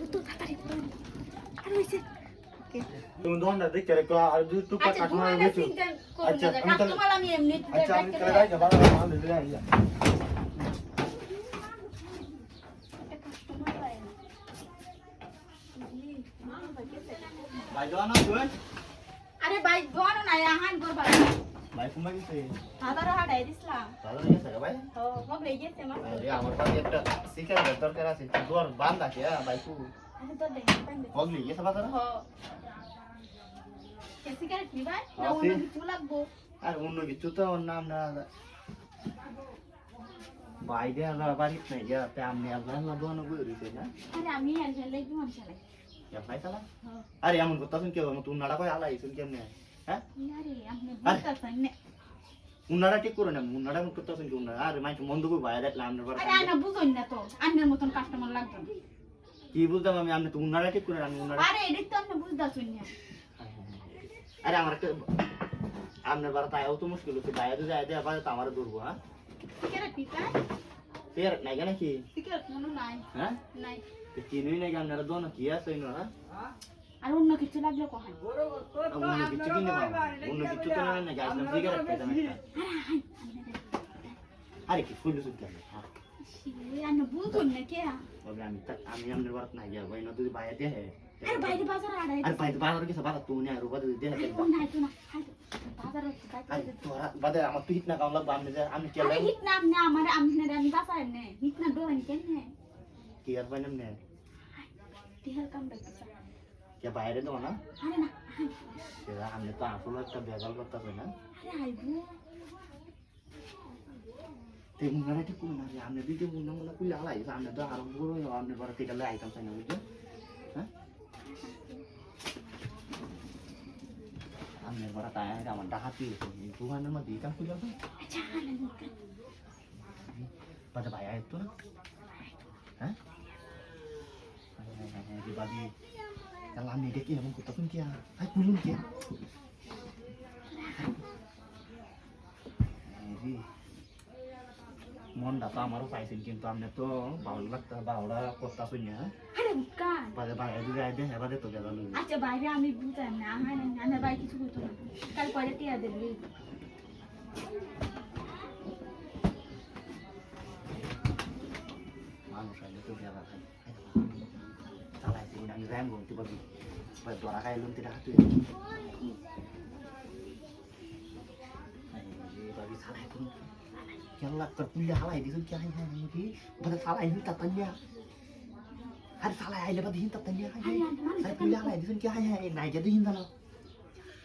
তো তাড়াতাড়ি করো আর হইছে ওকে তুমি দোকানটা দেখে রেখো আর দুই টুকরা কাটমার গেছো আচ্ছা আমি এমনি আচ্ছা আমি চলে যাই বাবা মাল দিলে আইয়া ভাই দোকান তুই আরে ভাই দোয়ানো না আহান করবা ভাই কুমা গেছে হাজার হাটাই দিছলাম দাদা গেছে ভাই ও মগলে গেছে মা আরে আমার কাছে একটা সিগারেট দরকার আছে দুয়ার বান্ধ আছে ভাই কু আরে তো দেখ পাইবে বগলি গেছে বাজারে হ কে সিগারেট নি ভাই না আছে। অন্য কিছু লাগবো আর অন্য কিছু তো ওর নাম না ভাই দেয়া বাড়িতে নাই যা তে আমি আল্লাহ না দোকান করে দিতে না আরে আমি আর ফেলে কি মন চালাই ইয়া ভাই চালা হ্যাঁ আরে এমন কথা শুন কেউ তুই নাড়া কই আলাই শুন কেমনে হ্যাঁ আরে আপনি বুঝতাছেন না উনারা ঠিক করে না উনারা মত কথা শুন উনারা আরে মাই মন্দ কই ভাই দেখলাম আমরা আরে আনা বুঝুন না তো আন্নের মতন কাস্টমার লাগবে না কি বুঝতাম আমি আপনি তো উনারা ঠিক করে আমি উনারা আরে এটা তো আপনি বুঝতাছেন না আরে আমার একটা আপনার বাড়া তাইও তো মুশকিল হচ্ছে বাইরে তো যায় দেয়া পারে তো আমার ধরবো হ্যাঁ সিগারেট পিতা ফের নাই কেন কি সিগারেট মনে নাই হ্যাঁ নাই চিনুই নাই আপনারা দোনো কি আছে না আর অন্য কিছু লাগলে কহাই অন্য কিছু কিনে পাবো অন্য কিছু তো না গাছ না সিগারেট খাইতাম একটা আরে কি ফুল সুত কেন আন্না বুঝুন না কে তবে আমি আপনার বাড়া নাই যাবো না তুই বাইরে দে আরে বাইরে বাজার আড়াই আরে বাইরে বাজার কিছু বাড়া তুই না রুবা দে আরে ও নাই তো না বাজার আরে তোরা বাদে আমার তুই না কামলা বাম দে আমি কে আরে হিট না আপনি আমার আমি বাসায় নে হিট না ডোরান কেন নে কি আর বাইনাম নে টিহার কাম দেখছ কে বাইরে দাও না আরে না সেটা আমি তো আসলে একটা বেজাল করতে না আরে আইবো তে মুনারা ঠিক করে না আমি দিতে মুনা মুনা কইলা হালাই আমি তো আরম্ভ করব আমি বড় থেকে লাই আইতাম চাই না বুঝছো হ্যাঁ আমি বড় তাই আমার ডাহাতি দোকানের মধ্যে কাম কইলা তো আচ্ছা না বাদে ভাই আয় তো না হ্যাঁ di bagi kalau আমি দেখি এমন করতে শুন কি আই কুলুম কি মন দাতা আমারও পাইছেন কিন্তু আপনি তো ভালো লাগতা ভাওড়া করতা শুন না আরে কান বাদে ভাই যদি আই দে হেবাদে তো গেল আচ্ছা বাইরে আমি বুঝাই না আমার না ভাই কিছু কইতো না কাল পরে টিয়া দেবি মানুষ আইলে তো গেল চালাই দিন আমি র্যাম বলতে পারি বাই দরা খাই লুন তিরা তুই বাবি চালাই তুই কেলা কর পুলিয়া হালাই দিছুন কি আই হ্যাঁ কি বাদে চালাই নি তাতানিয়া আরে চালাই আইলে বাদে হিন তাতানিয়া আরে পুলিয়া হালাই দিছুন কি আই হ্যাঁ নাই যদি হিন দাও